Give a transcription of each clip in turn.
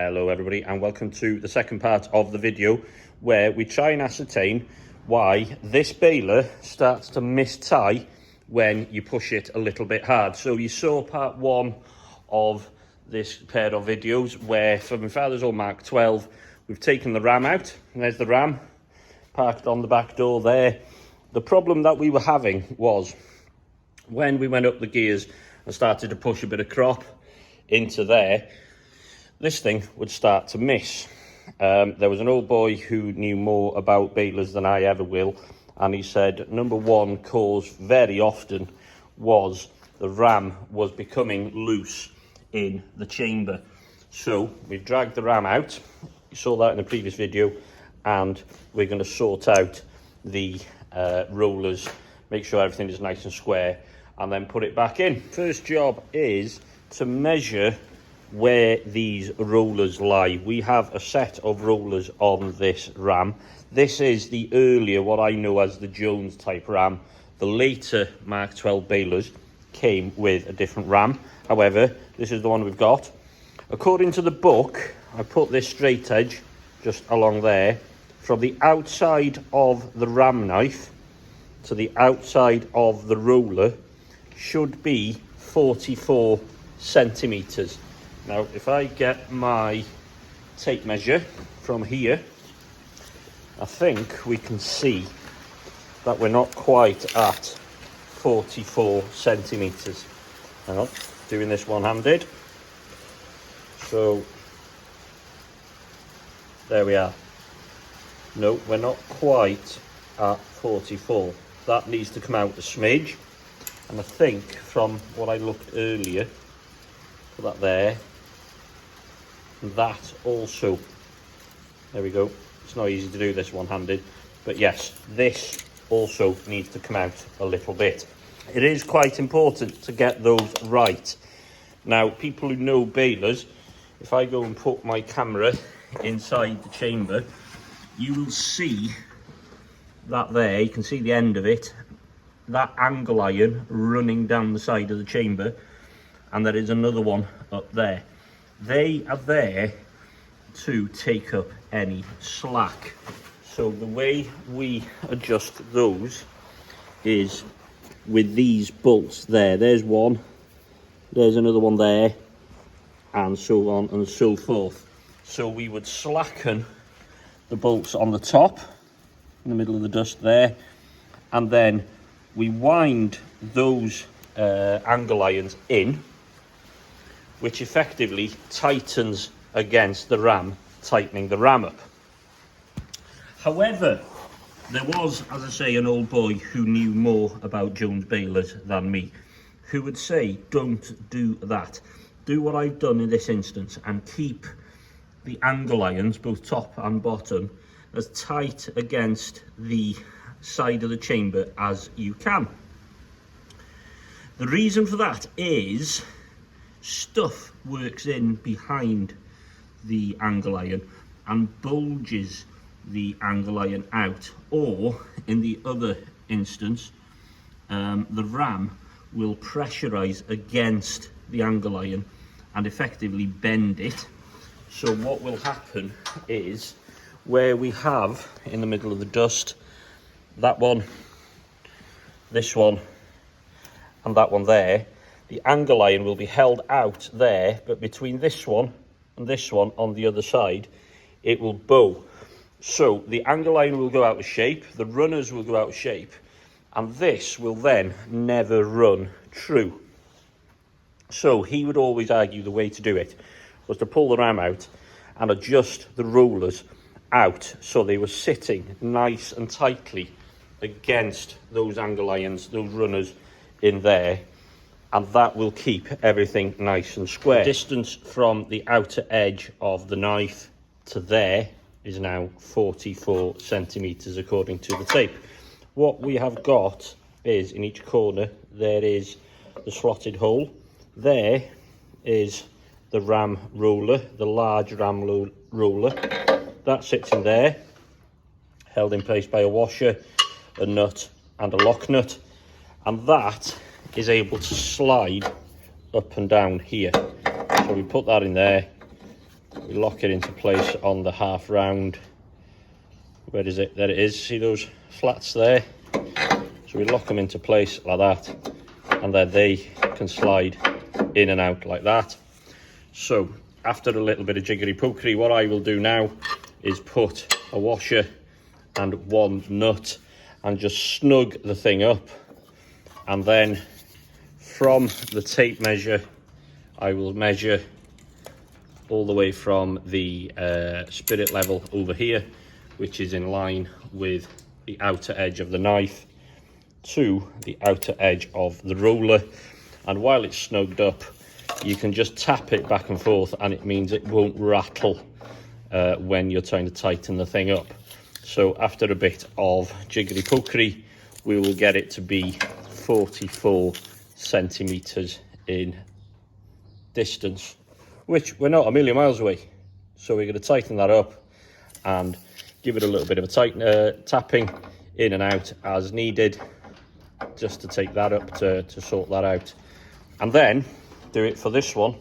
Hello everybody and welcome to the second part of the video where we try and ascertain why this baler starts to mistie when you push it a little bit hard. So you saw part one of this pair of videos where for my father's old Mk12 we've taken the ram out, and there's the ram parked on the back door there. The problem that we were having was when we went up the gears and started to push a bit of crop into there, this thing would start to miss. There was an old boy who knew more about balers than I ever will, and he said number one cause very often was the ram was becoming loose in the chamber. So we've dragged the ram out, you saw that in the previous video, and we're going to sort out the rollers, make sure everything is nice and square, and then put it back in. First job is to measure where these rollers lie. We have a set of rollers on this ram. This is the earlier, what I know as the Jones type ram. The later Mk12 balers came with a different ram. However, this is the one we've got. According to the book, I put this straight edge just along there. From the outside of the ram knife to the outside of the roller should be 44 centimetres. Now, if I get my tape measure from here, I think we can see that we're not quite at 44 centimetres. Hang on, doing this one-handed. So, there we are. No, we're not quite at 44. That needs to come out a smidge. And I think from what I looked earlier, put that there, that also, there we go. It's not easy to do this one-handed, but yes, this also needs to come out a little bit. It is quite important to get those right. Now, people who know balers, if I go and put my camera inside the chamber, you will see that there, you can see the end of it, that angle iron running down the side of the chamber, and there is another one up there. They are there to take up any slack. So the way we adjust those is with these bolts there. There's one, there's another one there, and so on and so forth. So we would slacken the bolts on the top, in the middle of the dust there, and then we wind those angle irons in, which effectively tightens against the ram, tightening the ram up. However, there was, as I say, an old boy who knew more about Jones balers than me, who would say, don't do that. Do what I've done in this instance and keep the angle irons, both top and bottom, as tight against the side of the chamber as you can. The reason for that is stuff works in behind the angle iron and bulges the angle iron out, or in the other instance, the ram will pressurize against the angle iron and effectively bend it. So what will happen is, where we have in the middle of the dust that one, this one, and that one there, the angle iron will be held out there, but between this one and this one on the other side, it will bow. So the angle iron will go out of shape, the runners will go out of shape, and this will then never run true. So he would always argue the way to do it was to pull the ram out and adjust the rollers out so they were sitting nice and tightly against those angle irons, those runners in there, and that will keep everything nice and square. The distance from the outer edge of the knife to there is now 44 centimetres according to the tape. What we have got is, in each corner there is the slotted hole, there is the ram roller, the large ram roller, that sits in there, held in place by a washer, a nut and a lock nut, and that is able to slide up and down here. So we put that in there, We lock it into place on the half round. Where is it? There it is. See those flats there? So we lock them into place like that, and then they can slide in and out like that. So after a little bit of jiggery pokery, what I will do now is put a washer and one nut and just snug the thing up, and then from the tape measure I will measure all the way from the spirit level over here, which is in line with the outer edge of the knife, to the outer edge of the roller. And while it's snugged up, you can just tap it back and forth, and it means it won't rattle when you're trying to tighten the thing up. So after a bit of jiggery pokery, we will get it to be 44 centimeters in distance, which we're not a million miles away. So we're going to tighten that up and give it a little bit of a tapping in and out as needed, just to take that up to sort that out, and then do it for this one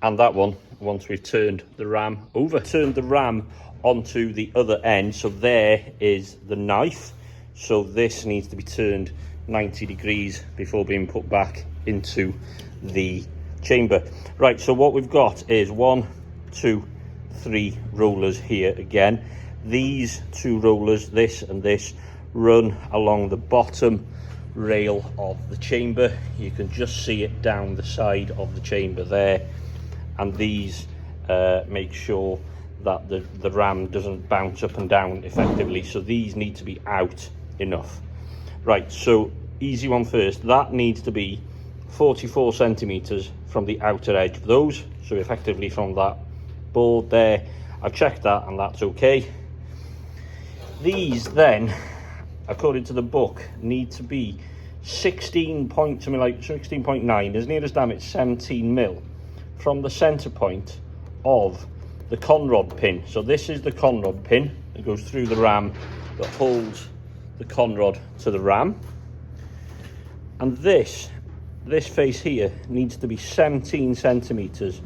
and that one once we've turned the ram over. Turned the ram onto the other end, so there is the knife, so this needs to be turned 90 degrees before being put back into the chamber. Right, so what we've got is 1, 2, 3 rollers here again. These 2 rollers, this and this, run along the bottom rail of the chamber. You can just see it down the side of the chamber there, and these make sure that the ram doesn't bounce up and down effectively, so these need to be out enough. Right, so easy one first. That needs to be 44 centimeters from the outer edge of those, so effectively from that board there. I've checked that and that's okay. These then, according to the book, need to be 16.9, as near as damn it's 17 mil from the center point of the conrod pin. So this is the conrod pin that goes through the ram that holds the conrod to the ram, and this face here needs to be 17 centimeters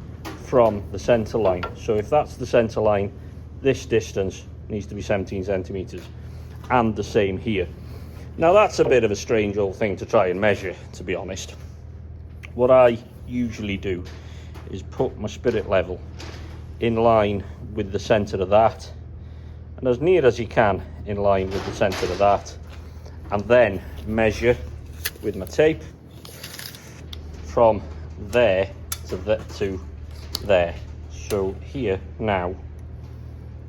from the center line. So if that's the center line, this distance needs to be 17 centimeters, and the same here. Now that's a bit of a strange old thing to try and measure, to be honest. What I usually do is put my spirit level in line with the center of that, and as near as you can in line with the center of that, and then measure with my tape from there to there. So here now,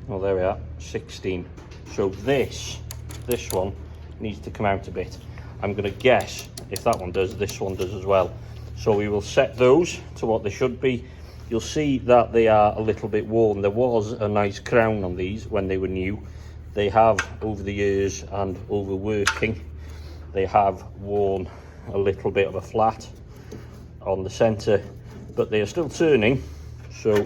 well, there we are, 16. So this one needs to come out a bit. I'm going to guess if that one does, this one does as well. So we will set those to what they should be. You'll see that they are a little bit worn. There was a nice crown on these when they were new. They have, over the years and overworking, they have worn a little bit of a flat on the center, but they are still turning, so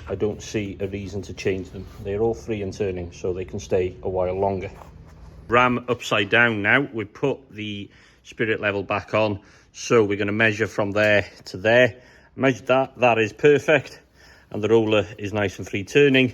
I don't see a reason to change them. They're all free and turning, so they can stay a while longer. Ram upside down now. We put the spirit level back on, so we're going to measure from there to there. Measure that is perfect, and the roller is nice and free turning.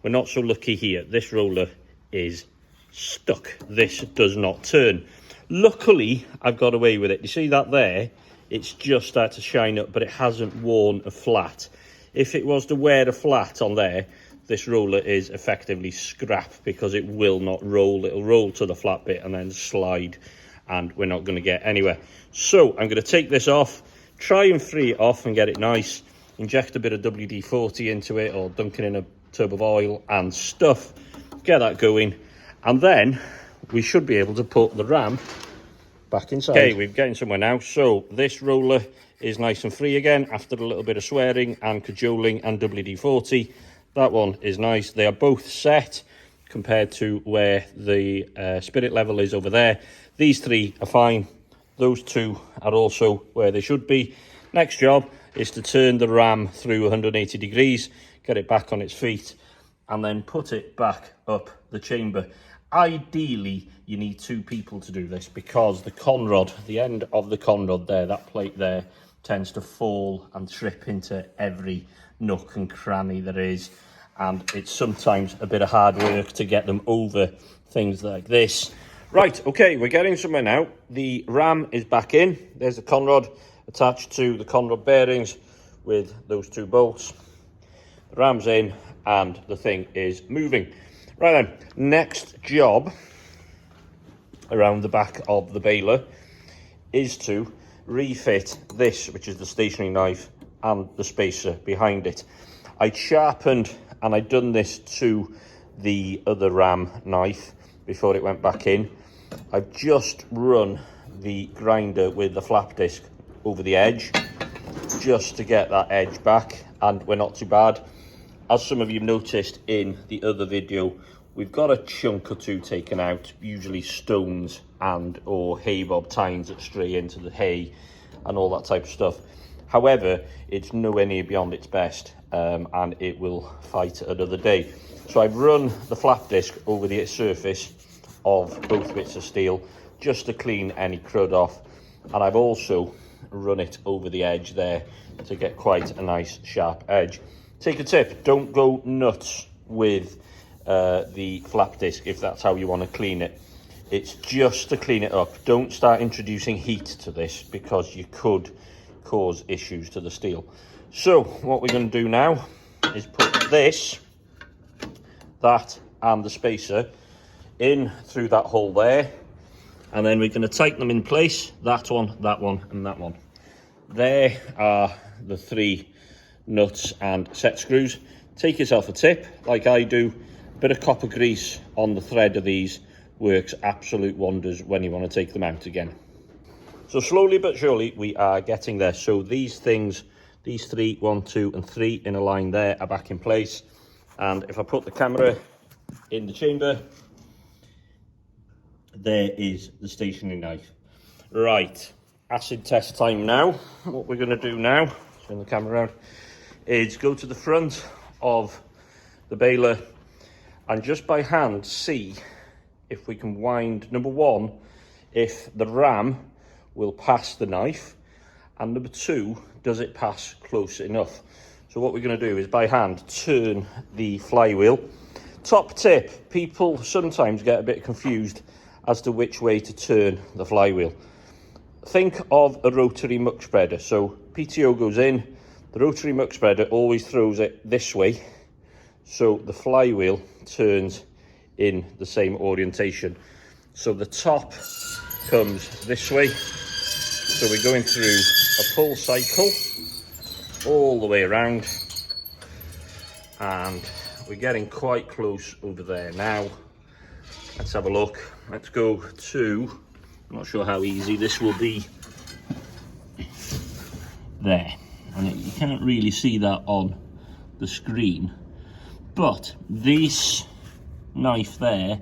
We're not so lucky here. This roller is stuck. This does not turn. Luckily, I've got away with it. You see that there? It's just started to shine up, but it hasn't worn a flat. If it was to wear a flat on there, this roller is effectively scrap, because it will not roll. It'll roll to the flat bit and then slide, and we're not going to get anywhere. So I'm going to take this off, try and free it off and get it nice, inject a bit of WD-40 into it, or dunk it in a tub of oil and stuff, get that going, and then we should be able to put the ram back inside. Okay, we're getting somewhere now. So this roller is nice and free again after a little bit of swearing and cajoling and WD-40. That one is nice. They are both set compared to where the spirit level is over there. These 3 are fine. Those 2 are also where they should be. Next job is to turn the ram through 180 degrees, get it back on its feet, and then put it back up the chamber. Ideally, you need 2 people to do this, because the conrod, the end of the conrod there, that plate there, tends to fall and trip into every nook and cranny there is, and it's sometimes a bit of hard work to get them over things like this. Right, okay, we're getting somewhere now. The ram is back in. There's the conrod attached to the conrod bearings with those 2 bolts. The ram's in and the thing is moving. Right then, next job around the back of the baler is to refit this, which is the stationary knife, and the spacer behind it. I'd sharpened and I'd done this to the other ram knife before it went back in. I've just run the grinder with the flap disc over the edge just to get that edge back, and we're not too bad. As some of you noticed in the other video, we've got a chunk or 2 taken out, usually stones and or hay bob tines that stray into the hay and all that type of stuff. However, it's nowhere near beyond its best, and it will fight another day. So I've run the flap disc over the surface of both bits of steel just to clean any crud off, and I've also run it over the edge there to get quite a nice sharp edge. Take a tip, don't go nuts with the flap disc if that's how you want to clean it. It's just to clean it up. Don't start introducing heat to this because you could cause issues to the steel. So what we're going to do now is put this, that and the spacer in through that hole there, and then we're going to tighten them in place, that one and that one. There are the 3 nuts and set screws. Take yourself a tip like I do. A bit of copper grease on the thread of these works absolute wonders when you want to take them out again. So slowly but surely we are getting there. So these things, these 3, 1, 2 and 3 in a line there, are back in place. And if I put the camera in the chamber, there is the stationary knife. Right, acid test time now. What we're going to do now, turn the camera around, is go to the front of the baler and just by hand see if we can wind, number 1, if the ram will pass the knife, and number 2, does it pass close enough. So what we're going to do is by hand turn the flywheel. Top tip, people sometimes get a bit confused as to which way to turn the flywheel. Think of a rotary muck spreader. So PTO goes in, the rotary muck spreader always throws it this way, so the flywheel turns in the same orientation. So the top comes this way, so we're going through a full cycle all the way around, and we're getting quite close over there now. Let's have a look. Let's go to, I'm not sure how easy this will be, there. And you can't really see that on the screen, but this knife there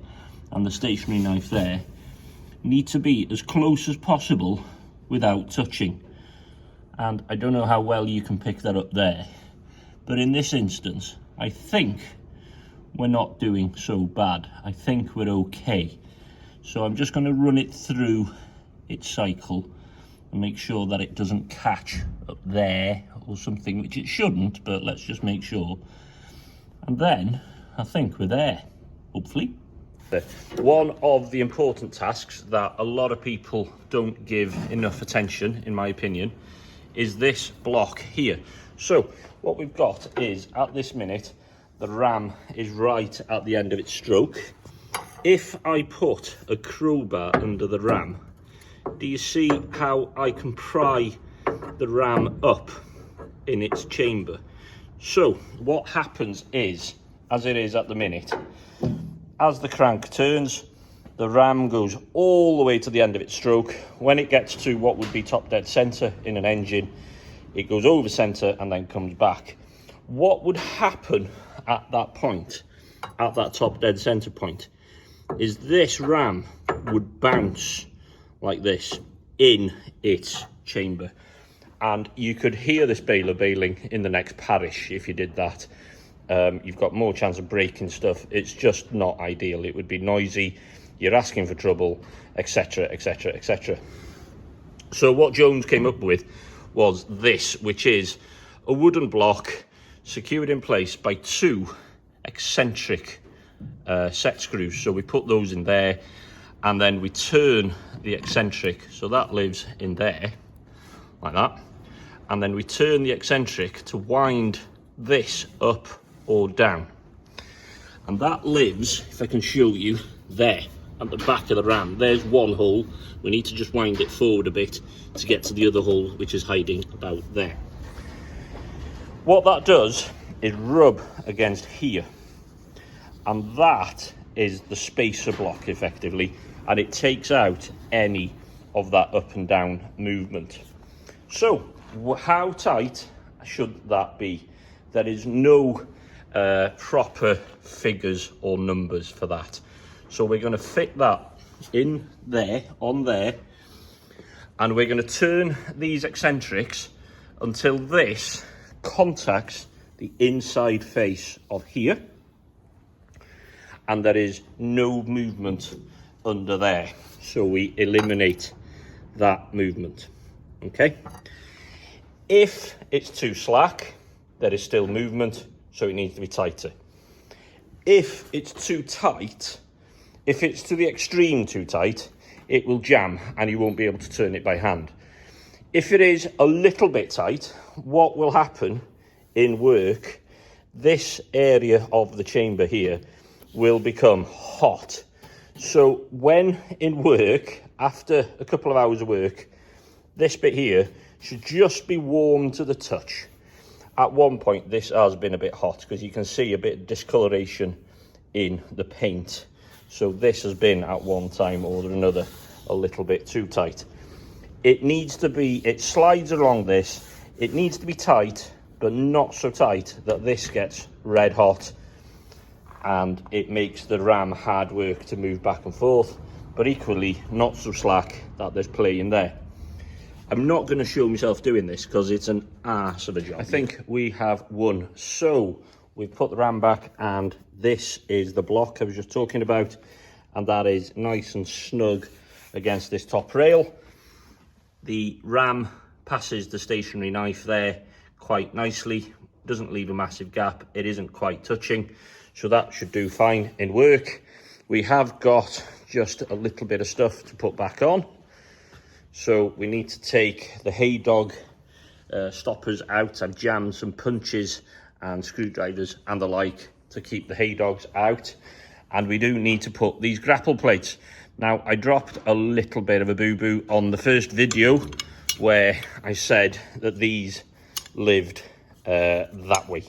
and the stationary knife there need to be as close as possible without touching. And I don't know how well you can pick that up there, but in this instance I think we're not doing so bad. I think we're okay. So I'm just going to run it through its cycle and make sure that it doesn't catch up there or something, which it shouldn't, but let's just make sure. And then I think we're there, hopefully. One of the important tasks that a lot of people don't give enough attention, in my opinion, is this block here. So what we've got is, at this minute, the ram is right at the end of its stroke. If I put a crowbar under the ram, do you see how I can pry the ram up in its chamber? So what happens is, as it is at the minute, as the crank turns, the ram goes all the way to the end of its stroke. When it gets to what would be top dead center in an engine, it goes over center and then comes back. What would happen at that point, at that top dead center point, is this ram would bounce like this in its chamber, and you could hear this baler baling in the next parish if you did that. You've got more chance of breaking stuff. It's just not ideal. It would be noisy, you're asking for trouble, etc, etc, etc. So what Jones came up with was this, which is a wooden block secured in place by 2 eccentric set screws. So we put those in there, and then we turn the eccentric, so that lives in there like that, and then we turn the eccentric to wind this up or down, and that lives, if I can show you, there at the back of the ram. There's one hole. We need to just wind it forward a bit to get to the other hole, which is hiding about there. What that does is rub against here, and that is the spacer block effectively, and it takes out any of that up and down movement. So how tight should that be? There is no proper figures or numbers for that. So we're going to fit that in there, on there, and we're going to turn these eccentrics until this contacts the inside face of here, and there is no movement under there. So we eliminate that movement, okay? If it's too slack, there is still movement, so it needs to be tighter. If it's too tight, if it's to the extreme too tight, it will jam and you won't be able to turn it by hand. If it is a little bit tight, what will happen in work, this area of the chamber here will become hot. So when in work, after a couple of hours of work, this bit here should just be warm to the touch. At one point, this has been a bit hot because you can see a bit of discoloration in the paint. So this has been at one time or another a little bit too tight. It needs to be, it slides along this, it needs to be tight, but not so tight that this gets red hot and it makes the ram hard work to move back and forth, but equally not so slack that there's play in there. I'm not going to show myself doing this because it's an arse of a job. I think we have won. So we've put the ram back, and this is the block I was just talking about, and that is nice and snug against this top rail. The ram passes the stationary knife there quite nicely, doesn't leave a massive gap, it isn't quite touching, so that should do fine in work. We have got just a little bit of stuff to put back on, so we need to take the hay dog stoppers out. I've jammed some punches and screwdrivers and the like to keep the hay dogs out, and we do need to put these grapple plates. Now, I dropped a little bit of a boo-boo on the first video where I said that these lived that way,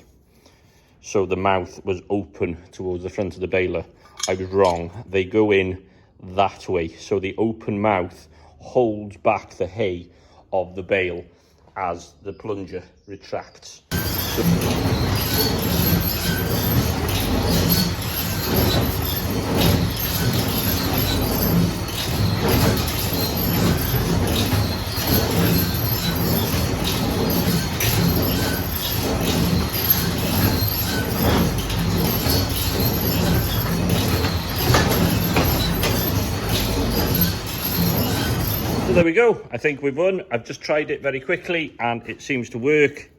so the mouth was open towards the front of the baler. I was wrong, they go in that way, so the open mouth holds back the hay of the bale as the plunger retracts. So there we go, I think we've won. I've just tried it very quickly and it seems to work.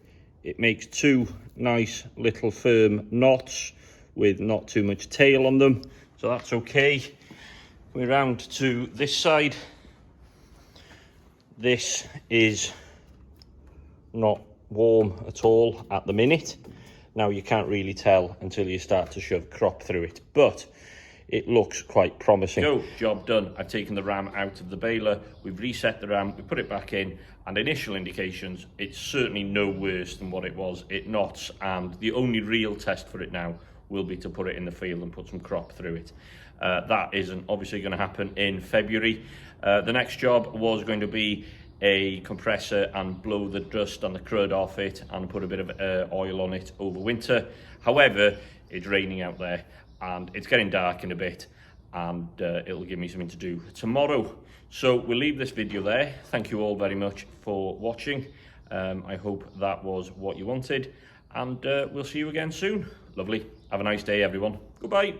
It makes 2 nice little firm knots with not too much tail on them, so that's okay. We're round to this side. This is not warm at all at the minute. Now, you can't really tell until you start to shove crop through it, but it looks quite promising. So, job done. I've taken the ram out of the baler, we've reset the ram, we put it back in, and initial indications, it's certainly no worse than what it was. It knots, and the only real test for it now will be to put it in the field and put some crop through it. That isn't obviously going to happen in February. The next job was going to be a compressor and blow the dust and the crud off it and put a bit of oil on it over winter. However, it's raining out there and it's getting dark in a bit, and it'll give me something to do tomorrow. So we'll leave this video there. Thank you all very much for watching. I hope that was what you wanted, and we'll see you again soon. Lovely. Have a nice day, everyone. Goodbye.